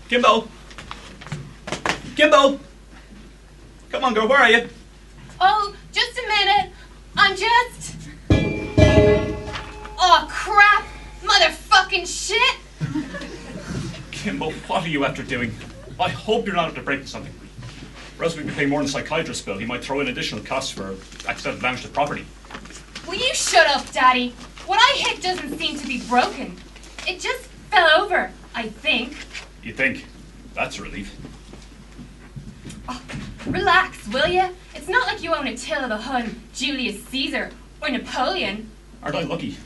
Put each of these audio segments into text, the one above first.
Kimbo! Kimbo! Come on, girl, where are you? Oh, just a minute. I'm just... Oh, crap! Motherfucking shit! Kimbo, what are you after doing? I hope you're not after breaking something. Or else we could pay more than the psychiatrist's bill. He might throw in additional costs for accidental damage to property. Will you shut up, Daddy? What I hit doesn't seem to be broken. It just fell over, I think. You think? That's a relief. Oh, relax, will ya? It's not like you own Attila the Hun, Julius Caesar, or Napoleon. Aren't I lucky?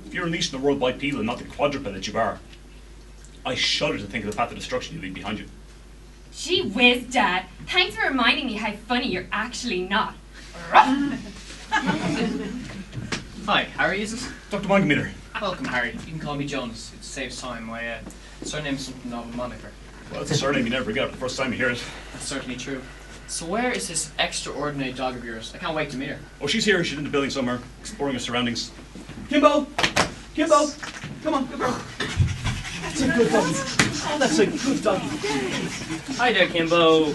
If you're unleashing the world bipedal and not the quadruped that you are, I shudder to think of the path of destruction you leave behind you. Gee whiz, Dad. Thanks for reminding me how funny you're actually not. Hi, Harry, is it? Dr. Wangemeter. Welcome, Harry. You can call me Jonas. It saves time. My surname's something of a moniker. Well, it's a surname you never forget the first time you hear it. That's certainly true. So where is this extraordinary dog of yours? I can't wait to meet her. Oh, she's here. She's in the building somewhere, exploring her surroundings. Kimbo! Kimbo! Come on, good girl. That's a good doggy. Oh, that's a good doggy. Hi there, Kimbo.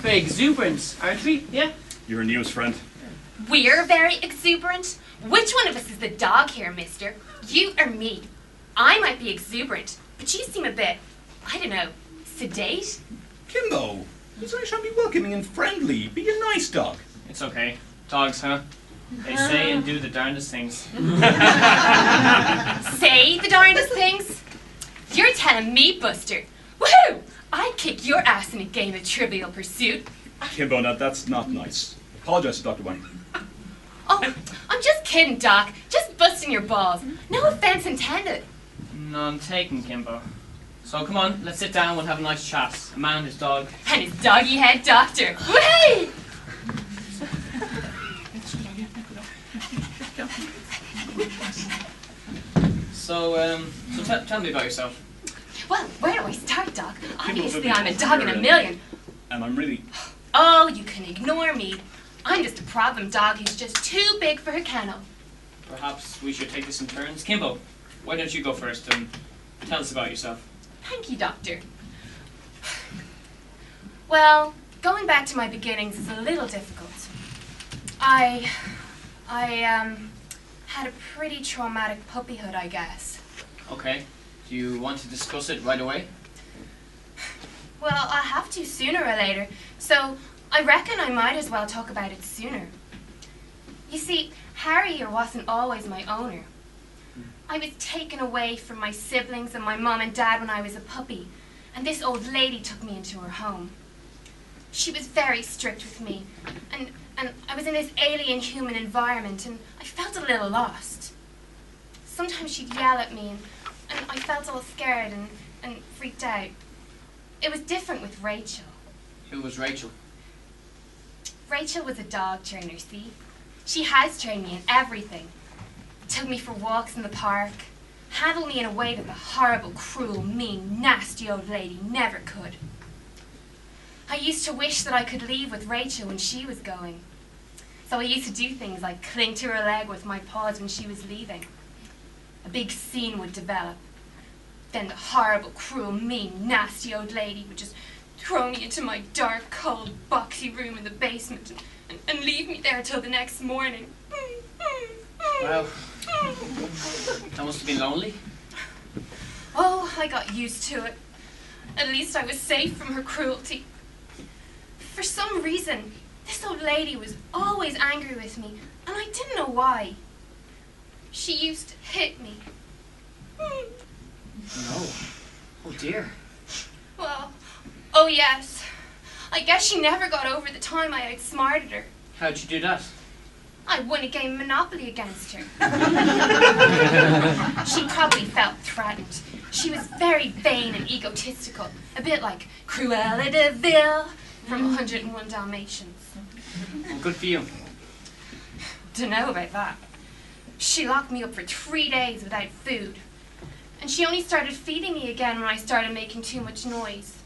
Very exuberant, aren't we? Yeah? You're a news friend. We're very exuberant? Which one of us is the dog here, mister? You or me? I might be exuberant, but you seem a bit, I don't know, sedate? Kimbo! He's only trying to be welcoming and friendly. Be a nice dog. It's okay. Dogs, huh? They say and do the darndest things. Say the darndest things? You're telling me, Buster. Woohoo! I'd kick your ass in a game of Trivial Pursuit. Kimbo, now that's not nice. Apologize to Dr. Wang. Oh, I'm just kidding, Doc. Just busting your balls. No offense intended. None taken, Kimbo. So come on, let's sit down, we'll have a nice chat. A man and his dog. And his doggy head doctor. Whee! So tell me about yourself. Well, where do I start, Doc? Obviously, I'm a dog in a million. And I'm really... Oh, you can ignore me. I'm just a problem dog who's just too big for her kennel. Perhaps we should take this in turns. Kimbo, why don't you go first and tell us about yourself? Thank you, Doctor. Well, going back to my beginnings is a little difficult. I had a pretty traumatic puppyhood, I guess. Okay. Do you want to discuss it right away? Well, I'll have to sooner or later, so I reckon I might as well talk about it sooner. You see, Harry here wasn't always my owner. I was taken away from my siblings and my mom and dad when I was a puppy, and this old lady took me into her home. She was very strict with me, and I was in this alien human environment, and I felt a little lost. Sometimes she'd yell at me, and I felt all scared and freaked out. It was different with Rachel. Who was Rachel? Rachel was a dog trainer, see? She has trained me in everything. Took me for walks in the park, handled me in a way that the horrible, cruel, mean, nasty old lady never could. I used to wish that I could leave with Rachel when she was going. So I used to do things like cling to her leg with my paws when she was leaving. A big scene would develop. Then the horrible, cruel, mean, nasty old lady would just throw me into my dark, cold, boxy room in the basement and leave me there till the next morning. Wow. That must have been lonely. Oh, I got used to it. At least I was safe from her cruelty. For some reason, this old lady was always angry with me, and I didn't know why. She used to hit me. No. Oh dear. Well, oh yes. I guess she never got over the time I outsmarted her. How'd you do that? I won a game of Monopoly against her. She probably felt threatened. She was very vain and egotistical, a bit like Cruella de Vil from 101 Dalmatians. Well, good for you. Dunno about that. She locked me up for 3 days without food. And she only started feeding me again when I started making too much noise.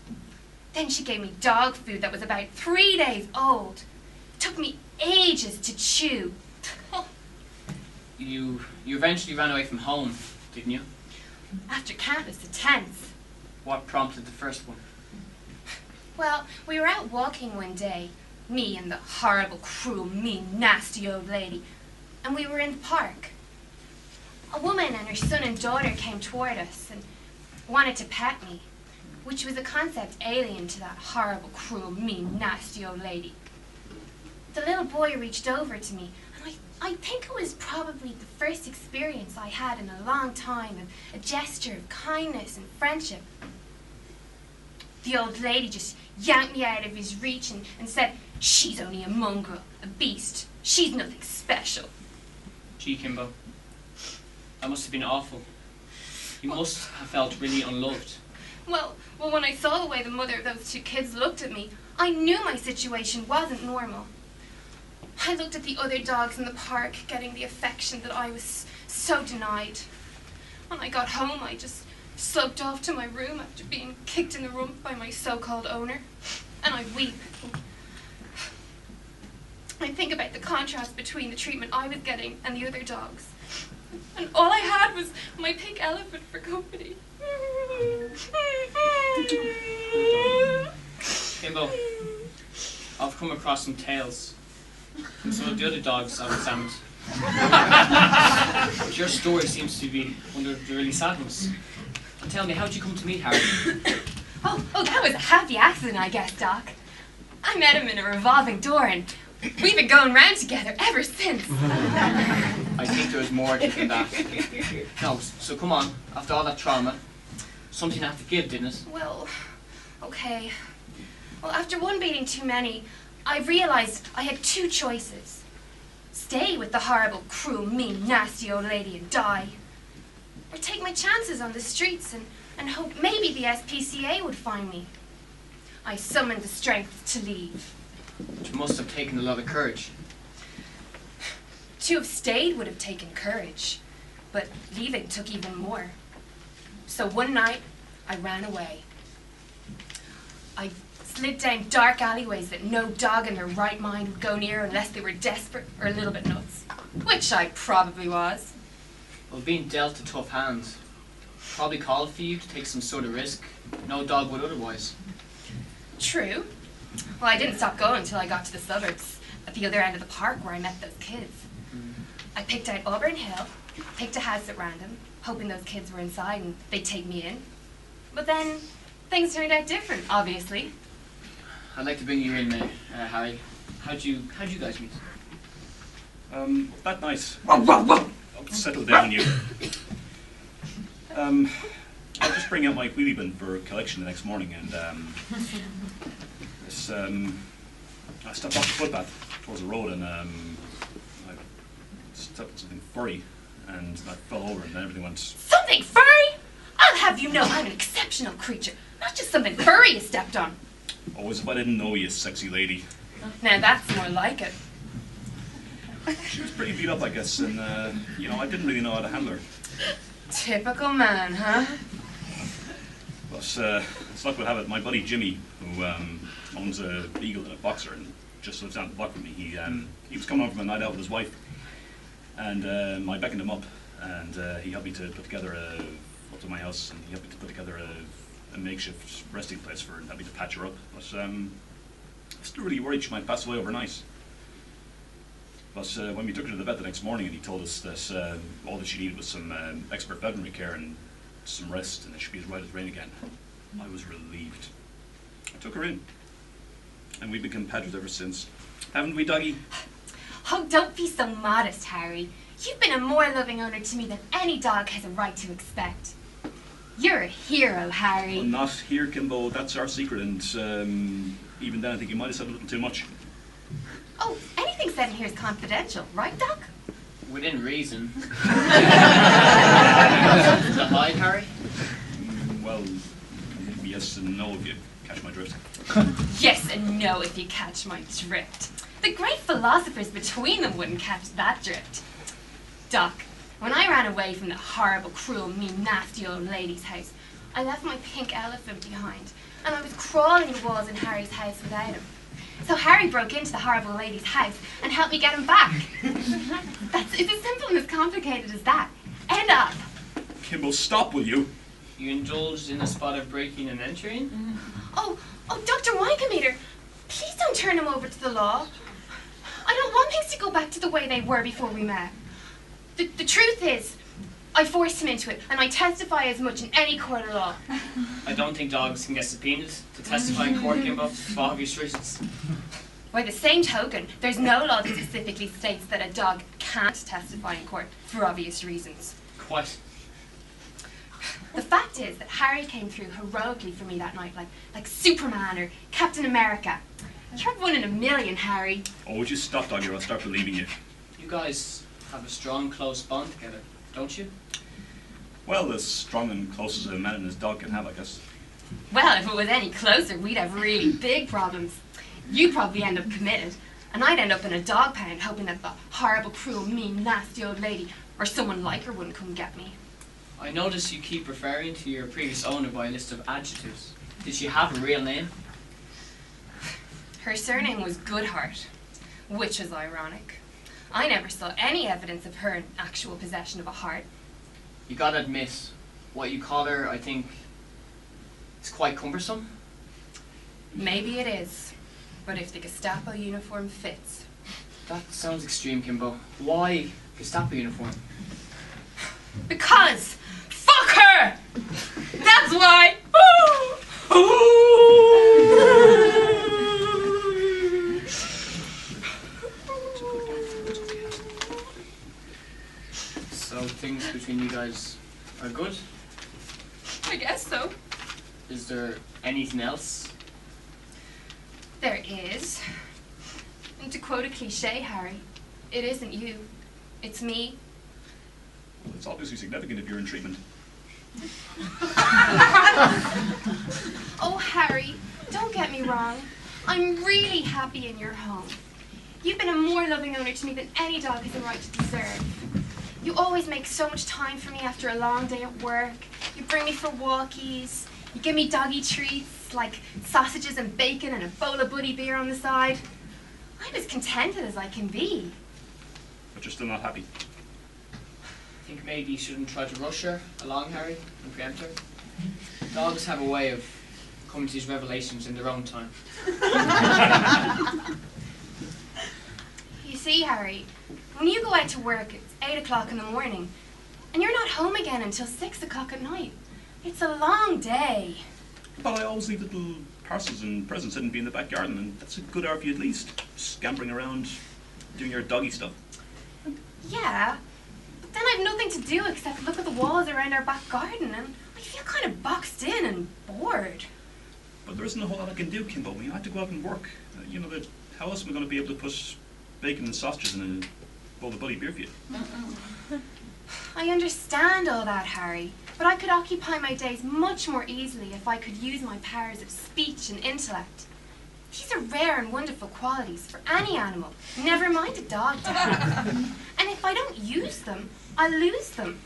Then she gave me dog food that was about 3 days old. It took me ages to chew. You eventually ran away from home, didn't you? After countless attempts. What prompted the first one? Well, we were out walking one day, me and the horrible, cruel, mean, nasty old lady, and we were in the park. A woman and her son and daughter came toward us and wanted to pet me, which was a concept alien to that horrible, cruel, mean, nasty old lady. The little boy reached over to me, and I think it was probably the first experience I had in a long time of a gesture of kindness and friendship. The old lady just yanked me out of his reach and said, "She's only a mongrel, a beast. She's nothing special." Gee, Kimbo, that must have been awful. You must have felt really unloved. Well, when I saw the way the mother of those two kids looked at me, I knew my situation wasn't normal. I looked at the other dogs in the park getting the affection that I was so denied. When I got home, I just sloped off to my room after being kicked in the rump by my so-called owner, and I weep. I think about the contrast between the treatment I was getting and the other dogs. And all I had was my pink elephant for company. Kimbo, I've come across some tales from some of the other dogs I've examined. But your story seems to be one of the really sad ones. Tell me, how did you come to meet Harry? Oh, that was a happy accident, I guess, Doc. I met him in a revolving door, and we've been going round together ever since. I think there was more to it than that. No, so come on, after all that trauma, something had to give, didn't it? Well, okay. Well, after one beating too many, I realized I had two choices. Stay with the horrible, cruel, mean, nasty old lady and die, or take my chances on the streets and hope maybe the SPCA would find me. I summoned the strength to leave. But you must have taken a lot of courage. To have stayed would have taken courage, but leaving took even more. So one night, I ran away. I slid down dark alleyways that no dog in their right mind would go near unless they were desperate or a little bit nuts, which I probably was. Well, being dealt a tough hand probably called for you to take some sort of risk no dog would otherwise. True. Well, I didn't stop going until I got to the suburbs, at the other end of the park where I met those kids. I picked out Auburn Hill, picked a house at random, hoping those kids were inside and they'd take me in. But then, things turned out different, obviously. I'd like to bring you in, Harry. How'd you guys meet? That night. I'll settle down, you. I'll just bring out my wheelie bin for collection the next morning, and I stepped off the footpath towards the road, and I stepped on something furry, and I fell over, and then everything went. Something furry? I'll have you know I'm an exceptional creature, not just something furry you stepped on. Oh, as if I didn't know you, sexy lady. Now that's more like it. She was pretty beat up, I guess, and I didn't really know how to handle her. Typical man, huh? But as luck would have it, my buddy Jimmy, who owns a beagle and a boxer and just lives down the block from me, he was coming home from a night out with his wife, and I beckoned him up, and he helped me to put together up to my house, and he helped me to put together a makeshift resting place for her and helped me to patch her up. But I'm still really worried she might pass away overnight. But when we took her to the vet the next morning, and he told us that all that she needed was some expert veterinary care and some rest, and that she'd be as right as rain again, I was relieved. I took her in, and we've been companions ever since. Haven't we, doggy? Oh, don't be so modest, Harry. You've been a more loving owner to me than any dog has a right to expect. You're a hero, Harry. Well, not here, Kimbo. That's our secret, and even then I think you might have said a little too much. Oh, anything said in here is confidential, right, Doc? Within reason. To hide, Harry? Well, yes and no if you catch my drift. Yes and no if you catch my drift. The great philosophers between them wouldn't catch that drift. Doc, when I ran away from the horrible, cruel, mean, nasty old lady's house, I left my pink elephant behind, and I was crawling the walls in Harry's house without him. So Harry broke into the horrible lady's house and helped me get him back. It's as simple and as complicated as that. End up. Kimbo, stop, will you? You indulged in a spot of breaking and entering? Oh, Dr. Wankometer, please don't turn him over to the law. I don't want things to go back to the way they were before we met. The truth is, I forced him into it, and I testify as much in any court of law. I don't think dogs can get subpoenaed to testify in court, Kimbo, for obvious reasons. By the same token, there's no law that specifically states that a dog can't testify in court for obvious reasons. Quite. The fact is that Harry came through heroically for me that night, like Superman or Captain America. You're one in a million, Harry. Oh, would you stop, Doggy, or I'll start believing you. You guys have a strong, close bond together, don't you? Well, as strong and close as a man and his dog can have, I guess. Well, if it was any closer, we'd have really big problems. You'd probably end up committed, and I'd end up in a dog pound hoping that the horrible, cruel, mean, nasty old lady or someone like her wouldn't come get me. I notice you keep referring to your previous owner by a list of adjectives. Did she have a real name? Her surname was Goodhart, which was ironic. I never saw any evidence of her in actual possession of a heart. You gotta admit, what you call her, I think, is quite cumbersome. Maybe it is, but if the Gestapo uniform fits. That sounds extreme, Kimbo. Why Gestapo uniform? Because! Fuck her! That's why! So things between you guys are good? I guess so. Is there anything else? There is. And to quote a cliche, Harry, it isn't you. It's me. Well, it's obviously significant if you're in treatment. Oh, Harry, don't get me wrong. I'm really happy in your home. You've been a more loving owner to me than any dog has a right to deserve. You always make so much time for me after a long day at work. You bring me for walkies. You give me doggy treats like sausages and bacon and a bowl of buddy beer on the side. I'm as contented as I can be. But you're still not happy. I think maybe you shouldn't try to rush her along, Harry, and preempt her. Dogs have a way of coming to these revelations in their own time. You see, Harry, when you go out to work, it's 8 o'clock in the morning, and you're not home again until 6 o'clock at night. It's a long day. Well, I always leave little parcels and presents hidden in the back garden, and that's a good hour for you at least. Scampering around, doing your doggy stuff. Yeah, but then I've nothing to do except look at the walls around our back garden, and I feel kind of boxed in and bored. But there isn't a whole lot I can do, Kimbo. I have to go out and work. You know, how else am I going to be able to put bacon and sausages in a bowl of buddy beer for you? I understand all that, Harry, but I could occupy my days much more easily if I could use my powers of speech and intellect. These are rare and wonderful qualities for any animal, never mind a dog to have. And if I don't use them, I'll lose them.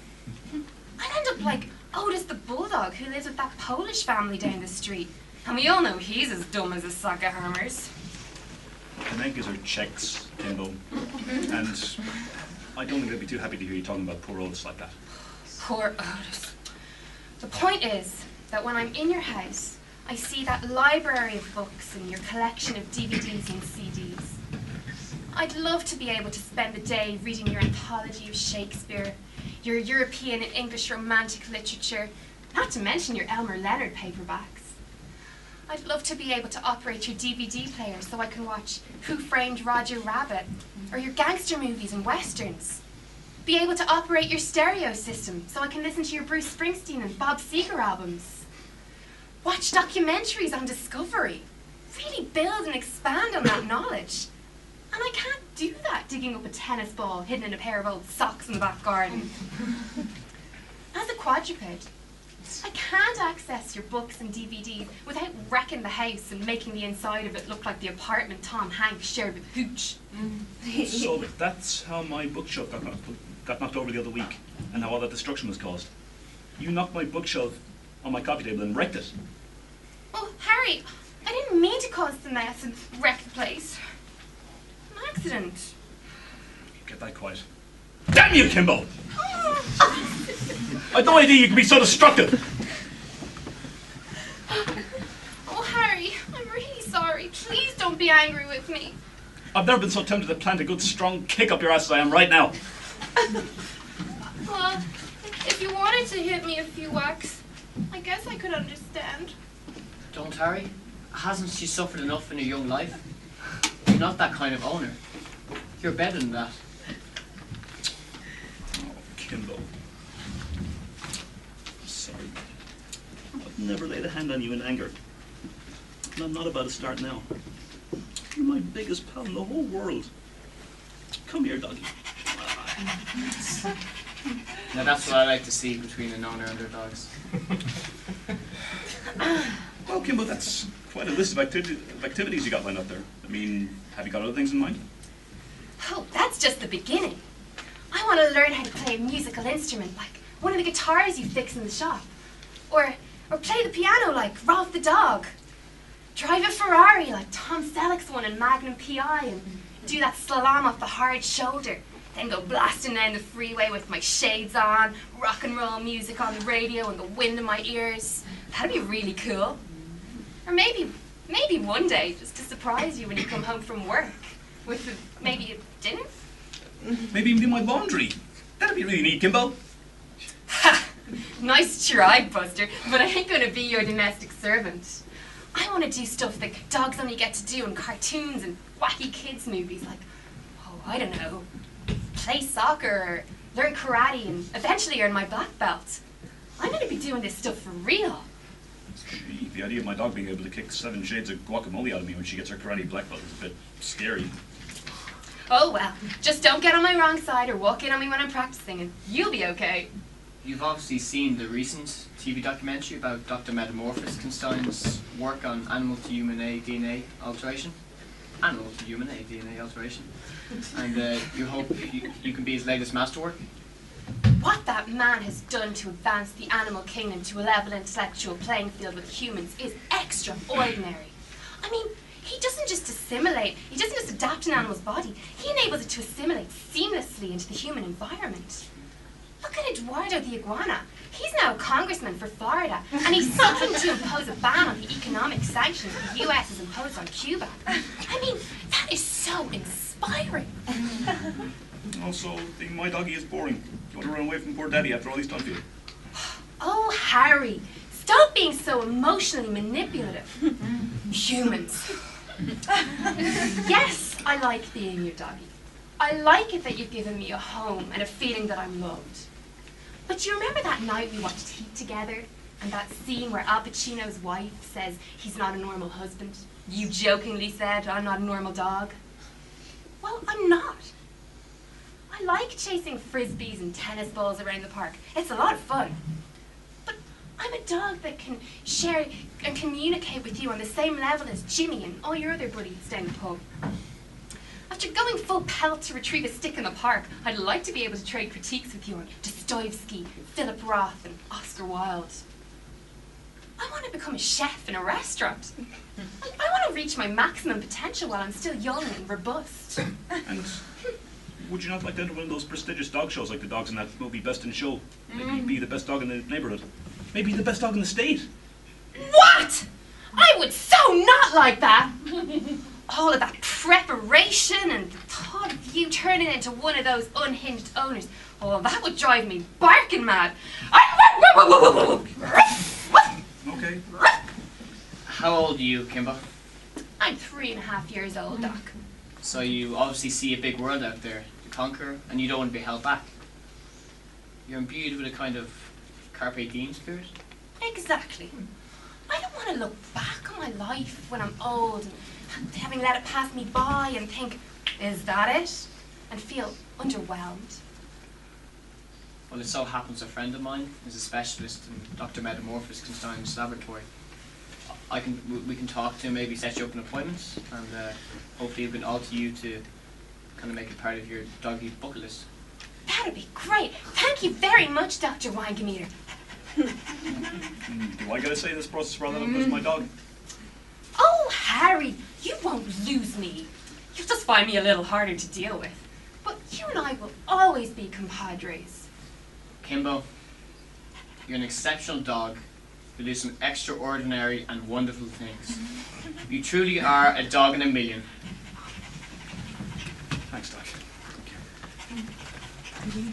I'll end up like Otis the bulldog who lives with that Polish family down the street. And we all know he's as dumb as a sack of hammers. Kanenkes are Czechs, Kimbo. And I don't think they'd be too happy to hear you talking about poor Otis like that. Poor Otis. The point is that when I'm in your house, I see that library of books and your collection of DVDs and CDs. I'd love to be able to spend the day reading your anthology of Shakespeare, your European and English romantic literature, not to mention your Elmer Leonard paperbacks. I'd love to be able to operate your DVD player so I can watch Who Framed Roger Rabbit, or your gangster movies and westerns. Be able to operate your stereo system so I can listen to your Bruce Springsteen and Bob Seger albums. Watch documentaries on Discovery. Really build and expand on that knowledge. And I can't do that digging up a tennis ball hidden in a pair of old socks in the back garden. As a quadruped, I can't access your books and DVDs without wrecking the house and making the inside of it look like the apartment Tom Hanks shared with Hooch. So that's how my bookshelf got knocked over the other week, and how all that destruction was caused. You knocked my bookshelf on my coffee table and wrecked it. Oh, Harry, I didn't mean to cause the mess and wreck the place. An accident. Get that quiet. Damn you, Kimbo! I'd no idea you could be so destructive. Oh, Harry. be angry with me. I've never been so tempted to plant a good strong kick up your ass as I am right now. Well, if you wanted to hit me a few whacks, I guess I could understand. Don't, Harry. Hasn't she suffered enough in her young life? You're not that kind of owner. You're better than that. Oh, Kimbo. I'm sorry. I've never laid a hand on you in anger. And I'm not about to start now. You're my biggest pal in the whole world. Come here, doggy. Now that's what I like to see between an owner and their dogs. Well, Kimbo, that's quite a list of activities you got lined up there. I mean, have you got other things in mind? Oh, that's just the beginning. I want to learn how to play a musical instrument, like one of the guitars you fix in the shop. Or play the piano like Ralph the dog. Drive a Ferrari like Tom Selleck's one in Magnum P.I. and do that slalom off the hard shoulder. Then go blasting down the freeway with my shades on, rock and roll music on the radio and the wind in my ears. That'd be really cool. Or maybe one day, just to surprise you when you come home from work, with maybe a dinner? Maybe even do my laundry. That'd be really neat, Kimbo. Ha! Nice try, Buster, but I ain't gonna be your domestic servant. I want to do stuff that dogs only get to do in cartoons and wacky kids movies, like, oh, I don't know, play soccer or learn karate and eventually earn my black belt. I'm gonna be doing this stuff for real. Gee, the idea of my dog being able to kick 7 shades of guacamole out of me when she gets her karate black belt is a bit scary. Oh well, just don't get on my wrong side or walk in on me when I'm practicing and you'll be okay. You've obviously seen the recent TV documentary about Dr. Metamorphosis Constein's work on animal to human DNA alteration. Animal to human DNA alteration. And you hope you can be his latest masterwork. What that man has done to advance the animal kingdom to a level intellectual playing field with humans is extraordinary. I mean, he doesn't just assimilate, he doesn't just adapt an animal's body, he enables it to assimilate seamlessly into the human environment. Look at Eduardo the iguana. He's now a congressman for Florida, and he's seeking to impose a ban on the economic sanctions the U.S. has imposed on Cuba. I mean, that is so inspiring. Also, my doggy is boring. You want to run away from poor daddy after all he's done for you? Oh, Harry, stop being so emotionally manipulative. Humans. Yes, I like being your doggy. I like it that you've given me a home and a feeling that I'm loved. But do you remember that night we watched Heat together? And that scene where Al Pacino's wife says he's not a normal husband? You jokingly said, I'm not a normal dog. Well, I'm not. I like chasing frisbees and tennis balls around the park. It's a lot of fun. But I'm a dog that can share and communicate with you on the same level as Jimmy and all your other buddies down the pub. After going full pelt to retrieve a stick in the park, I'd like to be able to trade critiques with you on Dostoevsky, Philip Roth, and Oscar Wilde. I want to become a chef in a restaurant. I want to reach my maximum potential while I'm still young and robust. And would you not like to enter one of those prestigious dog shows like the dogs in that movie Best in Show? Maybe be the best dog in the neighborhood. Maybe the best dog in the state. What? I would so not like that! All of that preparation and the thought of you turning into one of those unhinged owners, oh, that would drive me barking mad. Okay. How old are you, Kimbo? I'm 3.5 years old, Doc. So you obviously see a big world out there to conquer, and you don't want to be held back. You're imbued with a kind of carpe diem spirit. Exactly. I don't want to look back on my life when I'm old and having let it pass me by and think, is that it? And feel underwhelmed. Well, it so happens a friend of mine is a specialist in Dr. Metamorphosis Constein's laboratory. We can talk to him, maybe set you up an appointment, and hopefully he can alter you to kind of make it part of your doggy bucket list. That'd be great. Thank you very much, Dr. Wangameter. Do I get to say this process rather than lose my dog? Oh, Harry, you won't lose me. You'll just find me a little harder to deal with. But you and I will always be compadres. Kimbo, you're an exceptional dog, You'll do some extraordinary and wonderful things. You truly are a dog in a million. Thanks, Doc. Thank you.